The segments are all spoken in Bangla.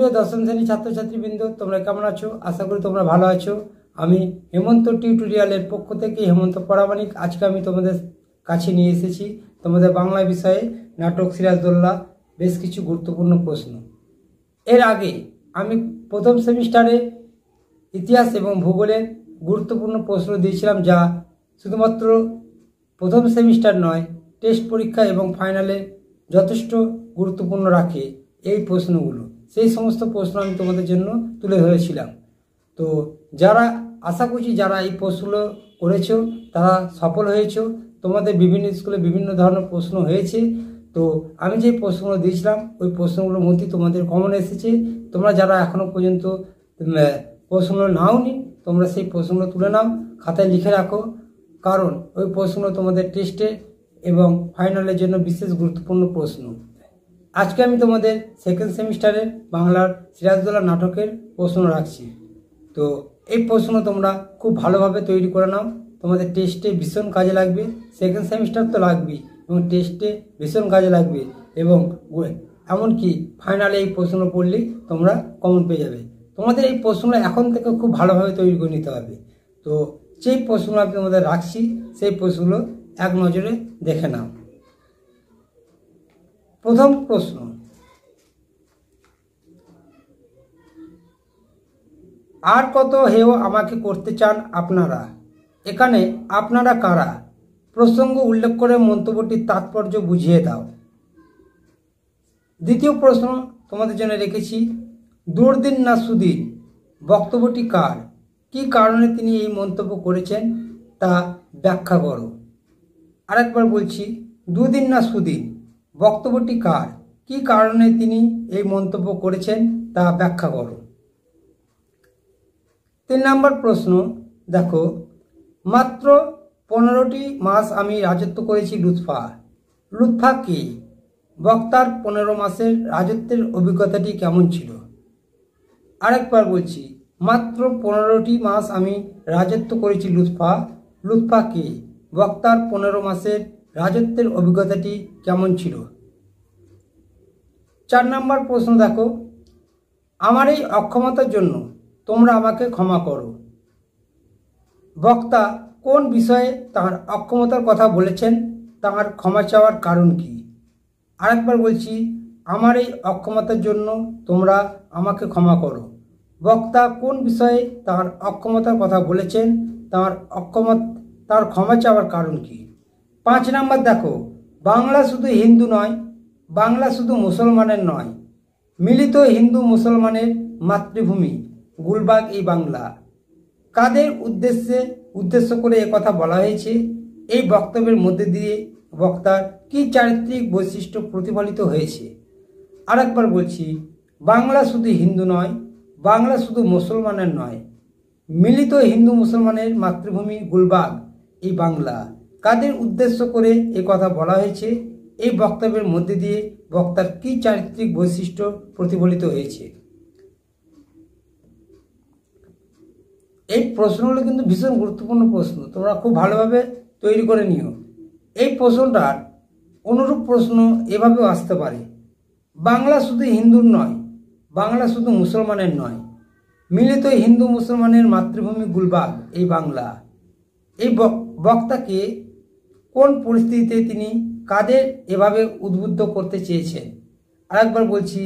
সুপ্রিয় দশম শ্রেণী ছাত্রছাত্রীবৃন্দ, তোমরা কেমন আছো? আশা করি তোমরা ভালো আছো। আমি হেমন্ত টিউটোরিয়ালের পক্ষ থেকে হেমন্ত পরামানিক আজকে আমি তোমাদের কাছে নিয়ে এসেছি তোমাদের বাংলা বিষয়ে নাটক সিরাজদৌল্লা বেশ কিছু গুরুত্বপূর্ণ প্রশ্ন। এর আগে আমি প্রথম সেমিস্টারে ইতিহাস এবং ভূগোলের গুরুত্বপূর্ণ প্রশ্ন দিয়েছিলাম, যা শুধুমাত্র প্রথম সেমিস্টার নয়, টেস্ট পরীক্ষা এবং ফাইনালে যথেষ্ট গুরুত্বপূর্ণ রাখে এই প্রশ্নগুলো। সেই সমস্ত প্রশ্ন আমি তোমাদের জন্য তুলে ধরেছিলাম। তো যারা আশা করছি যারা এই প্রশ্নগুলো করেছো তারা সফল হয়েছো। তোমাদের বিভিন্ন স্কুলে বিভিন্ন ধরনের প্রশ্ন হয়েছে। তো আমি যে প্রশ্নগুলো দিয়েছিলাম ওই প্রশ্নগুলোর মধ্যে তোমাদের কমন এসেছে। তোমরা যারা এখনো পর্যন্ত প্রশ্নগুলো নাওনি, তোমরা সেই প্রশ্নগুলো তুলে নাও, খাতায় লিখে রাখো, কারণ ওই প্রশ্নগুলো তোমাদের টেস্টে এবং ফাইনালের জন্য বিশেষ গুরুত্বপূর্ণ প্রশ্ন। আজকে আমি তোমাদের সেকেন্ড সেমিস্টারের বাংলার সিরাজদৌল্লা নাটকের প্রশ্ন রাখছি। তো এই প্রশ্ন তোমরা খুব ভালোভাবে তৈরি করে নাও, তোমাদের টেস্টে ভীষণ কাজে লাগবে। সেকেন্ড সেমিস্টার তো লাগবেই এবং টেস্টে ভীষণ কাজে লাগবে, এবং এমনকি ফাইনালে এই প্রশ্ন পড়লে তোমরা কমন পেয়ে যাবে। তোমাদের এই প্রশ্নগুলো এখন থেকে খুব ভালোভাবে তৈরি করে নিতে হবে। তো যেই প্রশ্নগুলো আমি তোমাদের রাখছি সেই প্রশ্নগুলো এক নজরে দেখে নাও। প্রথম প্রশ্ন, আর কত হেয় আমাকে করতে চান আপনারা? এখানে আপনারা কারা? প্রসঙ্গ উল্লেখ করে মন্তব্যটির তাৎপর্য বুঝিয়ে দাও। দ্বিতীয় প্রশ্ন তোমাদের জন্য রেখেছি, দুর্দিন না সুদিন, বক্তব্যটি কার? কি কারণে তিনি এই মন্তব্য করেছেন তা ব্যাখ্যা করো। আরেকবার বলছি, দুদিন না সুদিন, বক্তব্যটি কার? কি কারণে তিনি এই মন্তব্য করেছেন তা ব্যাখ্যা করো। 3 নম্বর প্রশ্ন দেখো, মাত্র 15টি মাস আমি রাজত্ব করেছি লুৎফা। লুৎফা কে? বক্তার 15 মাসের রাজত্বের অভিজ্ঞতাটি কেমন ছিল? আরেকবার বলছি, মাত্র 15টি মাস আমি রাজত্ব করেছি লুৎফা। লুৎফা কে? বক্তার 15 মাসের রাজত্বের অভিজ্ঞতাটি কেমন ছিল? 4 নম্বর প্রশ্ন দেখো, আমার এই অক্ষমতার জন্য তোমরা আমাকে ক্ষমা করো। বক্তা কোন বিষয়ে তার অক্ষমতার কথা বলেছেন? তার ক্ষমা চাওয়ার কারণ কি? আরেকবার বলছি, আমার এই অক্ষমতার জন্য তোমরা আমাকে ক্ষমা করো। বক্তা কোন বিষয়ে তার অক্ষমতার কথা বলেছেন? তার ক্ষমা চাওয়ার কারণ কি? 5 নম্বর দেখো, বাংলা শুধু হিন্দু নয়, বাংলা শুধু মুসলমানের নয়, মিলিত হিন্দু মুসলমানের মাতৃভূমি গুলবাগ এই বাংলা। কাদের উদ্দেশ্য করে কথা বলা হয়েছে? এই বক্তব্যের মধ্যে দিয়ে বক্তার কি চারিত্রিক বৈশিষ্ট্য প্রতিফলিত হয়েছে? আরেকবার বলছি, বাংলা শুধু হিন্দু নয়, বাংলা শুধু মুসলমানের নয়, মিলিত হিন্দু মুসলমানের মাতৃভূমি গুলবাগ এই বাংলা। কাদের উদ্দেশ্য করে কথা বলা হয়েছে? এই বক্তব্যের মধ্যে দিয়ে বক্তার কি চারিত্রিক বৈশিষ্ট্য প্রতিফলিত হয়েছে? এই প্রশ্নগুলো কিন্তু ভীষণ গুরুত্বপূর্ণ প্রশ্ন, তোমরা খুব ভালোভাবে তৈরি করে নিও। এই প্রশ্নটার অনুরূপ প্রশ্ন এভাবেও আসতে পারে, বাংলা শুধু হিন্দুর নয়, বাংলা শুধু মুসলমানের নয়, মিলিত হিন্দু মুসলমানের মাতৃভূমি গুলবাগ এই বাংলা। এই বক্তাকে কোন পরিস্থিতিতে তিনি কাদের এভাবে উদ্বুদ্ধ করতে চেয়েছেন? আরেকবার বলছি,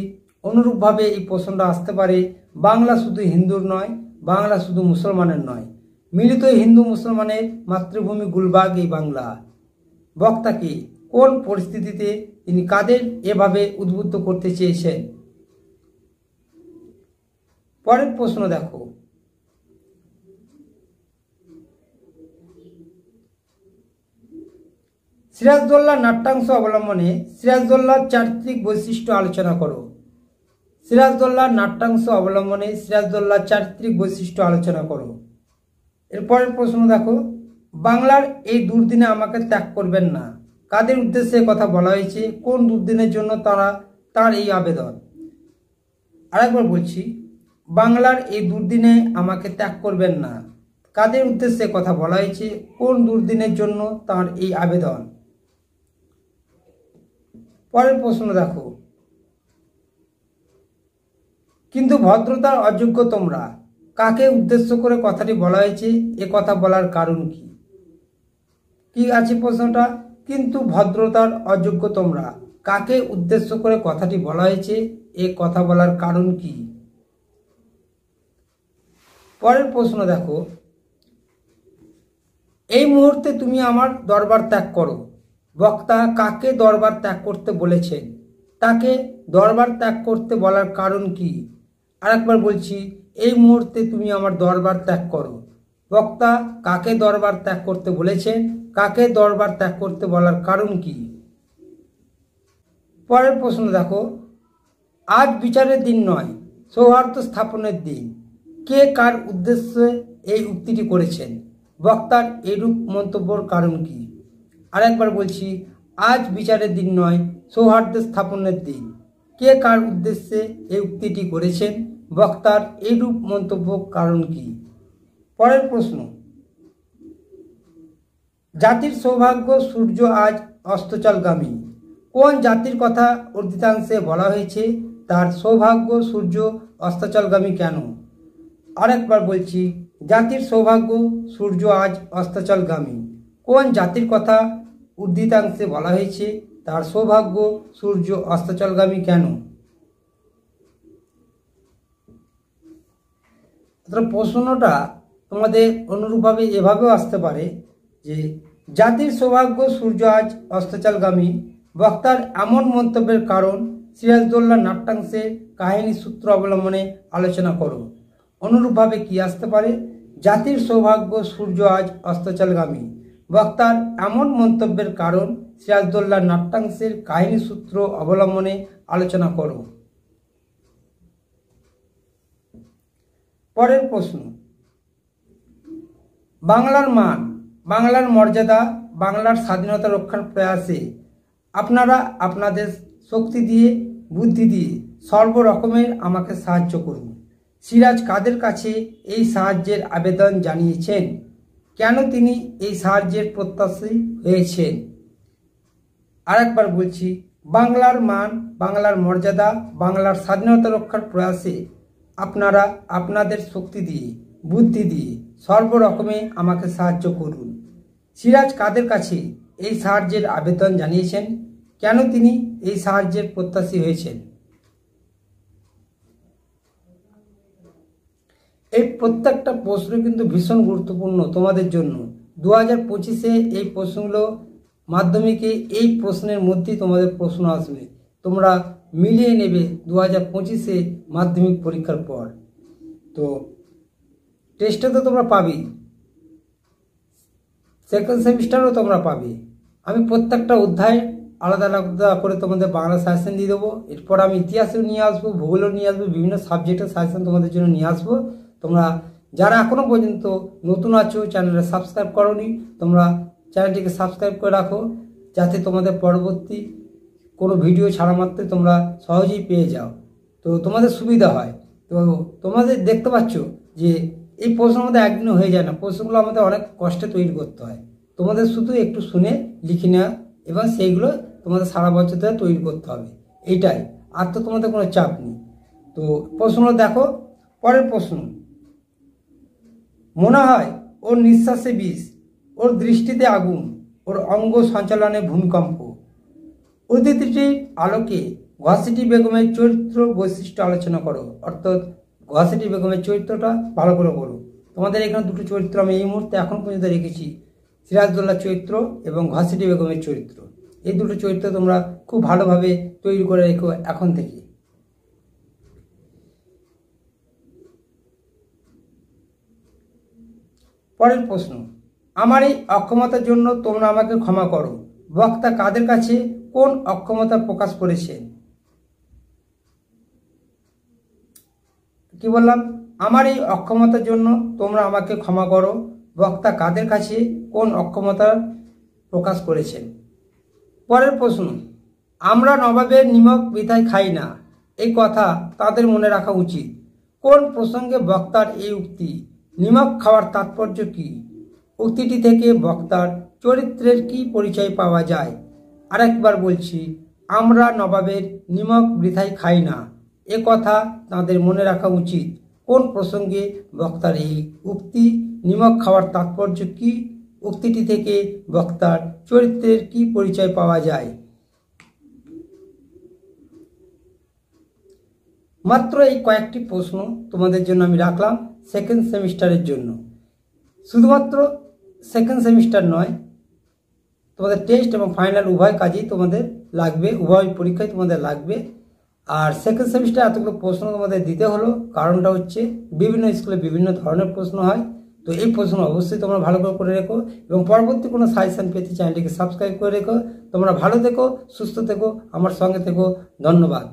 অনুরূপভাবে এই প্রশ্নটা আসতে পারে, বাংলা শুধু হিন্দুর নয়, বাংলা শুধু মুসলমানের নয়, মিলিত হিন্দু মুসলমানের মাতৃভূমি গুলবাগ এই বাংলা। বক্তাকে কোন পরিস্থিতিতে তিনি কাদের এভাবে উদ্বুদ্ধ করতে চেয়েছেন? পরের প্রশ্ন দেখো, সিরাজদৌল্লা নাট্যাংশ অবলম্বনে সিরাজদৌল্লার চারিত্রিক বৈশিষ্ট্য আলোচনা করো। সিরাজদৌল্লার নাট্যাংশ অবলম্বনে সিরাজদৌল্লার চারিত্রিক বৈশিষ্ট্য আলোচনা করো। এরপরের প্রশ্ন দেখো, বাংলার এই দুর্দিনে আমাকে ত্যাগ করবেন না, কাদের উদ্দেশ্যে কথা বলা হয়েছে? কোন দুর্দিনের জন্য তার এই আবেদন? আরেকবার বলছি, বাংলার এই দুর্দিনে আমাকে ত্যাগ করবেন না, কাদের উদ্দেশ্যে কথা বলা হয়েছে? কোন দুর্দিনের জন্য তার এই আবেদন? পরের প্রশ্ন দেখো, কিন্তু ভদ্রতার অযোগ্য তোমরা, কাকে উদ্দেশ্য করে কথাটি বলা হয়েছে? এ কথা বলার কারণ কি? কি আছে প্রশ্নটা? কিন্তু ভদ্রতার অযোগ্য তোমরা, কাকে উদ্দেশ্য করে কথাটি বলা হয়েছে? এ কথা বলার কারণ কি? পরের প্রশ্ন দেখো, এই মুহূর্তে তুমি আমার দরবার ত্যাগ করো। বক্তা কাকে দরবার ত্যাগ করতে বলেছেন? তাকে দরবার ত্যাগ করতে বলার কারণ কি? আরেকবার বলছি, এই মুহূর্তে তুমি আমার দরবার ত্যাগ করো। বক্তা কাকে দরবার ত্যাগ করতে বলেছেন? কাকে দরবার ত্যাগ করতে বলার কারণ কি? পরের প্রশ্ন দেখো, আজ বিচারের দিন নয়, সৌহার্দ্য স্থাপনের দিন। কে কার উদ্দেশ্যে এই উক্তিটি করেছেন? বক্তার এরূপ মন্তব্যর কারণ কি? আরেকবার বলছি, আজ বিচারের দিন নয়, সৌহার্দ্য স্থাপনের দিন। কে কার উদ্দেশ্যে এই উক্তিটি করেছেন? বক্তার এইরূপ মন্তব্য কারণ কি? পরের প্রশ্ন, জাতির সৌভাগ্য সূর্য আজ অস্তচলগামী। কোন জাতির কথা অর্ধিতাংশে বলা হয়েছে? তার সৌভাগ্য সূর্য অস্তচলগামী কেন? আরেকবার বলছি, জাতির সৌভাগ্য সূর্য আজ অস্তচলগামী। কোন জাতির কথা উর্ধিতাংশে বলা হয়েছে? তার সৌভাগ্য সূর্য অস্তচলগামী কেন? প্রশ্নটা তোমাদের অনুরূপভাবে এভাবেও আসতে পারে যে, জাতির সৌভাগ্য সূর্য আজ অস্তচলগামী। বক্তার এমন মন্তব্যের কারণ সিরাজদৌল্লা নাট্যাংশের কাহিনী সূত্র অবলম্বনে আলোচনা করো। অনুরূপভাবে কি আসতে পারে? জাতির সৌভাগ্য সূর্য আজ অস্তচলগামী। বক্তার এমন মন্তব্যের কারণ সিরাজদৌল্লা নাট্যাংশের কাহিনী সূত্র অবলম্বনে আলোচনা করো। পরের প্রশ্ন, বাংলার মান, বাংলার মর্যাদা, বাংলার স্বাধীনতা রক্ষার প্রয়াসে আপনারা আপনাদের শক্তি দিয়ে, বুদ্ধি দিয়ে সর্বরকমের আমাকে সাহায্য করুন। সিরাজ কাদের কাছে এই সাহায্যের আবেদন জানিয়েছেন? কেন তিনি এই সাহায্যের প্রত্যাশী হয়েছেন? আরেকবার বলছি, বাংলার মান, বাংলার মর্যাদা, বাংলার স্বাধীনতা রক্ষার প্রয়াসে আপনারা আপনাদের শক্তি দিয়ে, বুদ্ধি দিয়ে সর্বরকমে আমাকে সাহায্য করুন। সিরাজ কাদের কাছে এই সাহায্যের আবেদন জানিয়েছেন? কেন তিনি এই সাহায্যের প্রত্যাশী হয়েছেন? এই প্রত্যেকটা প্রশ্ন কিন্তু ভীষণ গুরুত্বপূর্ণ তোমাদের জন্য। 2025-এ এই প্রশ্নগুলো মাধ্যমিকে এই প্রশ্নের মধ্যেই তোমাদের প্রশ্ন আসবে। তোমরা মিলিয়ে নেবে 2025-এ মাধ্যমিক পরীক্ষার পর। তো টেস্টে তো তোমরা পাবেই, সেকেন্ড সেমিস্টারও তোমরা পাবে। আমি প্রত্যেকটা অধ্যায় আলাদা আলাদা করে তোমাদের বাংলা সাজেশন দিয়ে দেবো। এরপর আমি ইতিহাসও নিয়ে আসবো, ভূগোলও নিয়ে আসবো, বিভিন্ন সাবজেক্টের সাজেশন তোমাদের জন্য নিয়ে আসবো। তোমরা যারা এখনও পর্যন্ত নতুন আছো, চ্যানেলটা সাবস্ক্রাইব করোনি, তোমরা চ্যানেলটিকে সাবস্ক্রাইব করে রাখো, যাতে তোমাদের পরবর্তী কোনো ভিডিও ছাড়া মাত্রই তোমরা সহজেই পেয়ে যাও, তো তোমাদের সুবিধা হয়। তো তোমাদের দেখতে পাচ্ছ যে এই প্রশ্ন আমাদের একদিনে হয়ে যায় না, প্রশ্নগুলো আমাদের অনেক কষ্টে তৈরি করতে হয়। তোমাদের শুধু একটু শুনে লিখে নেওয়া এবং সেইগুলো তোমাদের সারা বছর ধরে তৈরি করতে হবে, এইটাই। আর তো তোমাদের কোনো চাপ নেই। তো প্রশ্নগুলো দেখো। পরের প্রশ্ন, মনে হয় ওর নিঃশ্বাসে বিষ, ওর দৃষ্টিতে আগুন, ওর অঙ্গ সঞ্চালনে ভূমিকম্প। উদ্ধৃতিটির আলোকে ঘসেটি বেগমের চরিত্র বৈশিষ্ট্য আলোচনা করো। অর্থাৎ ঘসেটি বেগমের চরিত্রটা ভালো করে বলো। তোমাদের এখানে দুটো চরিত্র আমি এই মুহূর্তে এখন পর্যন্ত রেখেছি, সিরাজদৌল্লার চরিত্র এবং ঘসেটি বেগমের চরিত্র। এই দুটো চরিত্র তোমরা খুব ভালোভাবে তৈরি করে রেখো এখন থেকে। পরের প্রশ্ন, আমার এই অক্ষমতার জন্য তোমরা আমাকে ক্ষমা করো। বক্তা কাদের কাছে কোন অক্ষমতা প্রকাশ করেছেন? কি বললাম? আমার এই অক্ষমতার জন্য তোমরা আমাকে ক্ষমা করো। বক্তা কাদের কাছে কোন অক্ষমতা প্রকাশ করেছেন? পরের প্রশ্ন, আমরা নবাবের নিমক বৃথায় খাই না, এই কথা তাদের মনে রাখা উচিত। কোন প্রসঙ্গে বক্তার এই উক্তি? নিমক খাওয়ার তাৎপর্য কি? উক্তিটি থেকে বক্তার চরিত্রের কি পরিচয় পাওয়া যায়? আরেকবার বলছি, আমরা নবাবের নিমক বৃথায় খাই না, এ কথা তাদের মনে রাখা উচিত। কোন প্রসঙ্গে বক্তার এই উক্তি? নিমক খাওয়ার তাৎপর্য কি? উক্তিটি থেকে বক্তার চরিত্রের কি পরিচয় পাওয়া যায়? মাত্র এই কয়েকটি প্রশ্ন তোমাদের জন্য আমি রাখলাম সেকেন্ড সেমিস্টারের জন্য। শুধুমাত্র সেকেন্ড সেমিস্টার নয়, তোমাদের টেস্ট এবং ফাইনাল উভয় কাজেই তোমাদের লাগবে, উভয় পরীক্ষায় তোমাদের লাগবে। আর সেকেন্ড সেমিস্টার এতগুলো প্রশ্ন তোমাদের দিতে হলো, কারণটা হচ্ছে বিভিন্ন স্কুলে বিভিন্ন ধরনের প্রশ্ন হয়। তো এই প্রশ্ন অবশ্যই তোমরা ভালো করে রেখো এবং পরবর্তী কোনো সাজেশন পেতে চ্যানেলটিকে সাবস্ক্রাইব করে রেখো। তোমরা ভালো থেকো, সুস্থ থেকো, আমার সঙ্গে থেকো। ধন্যবাদ।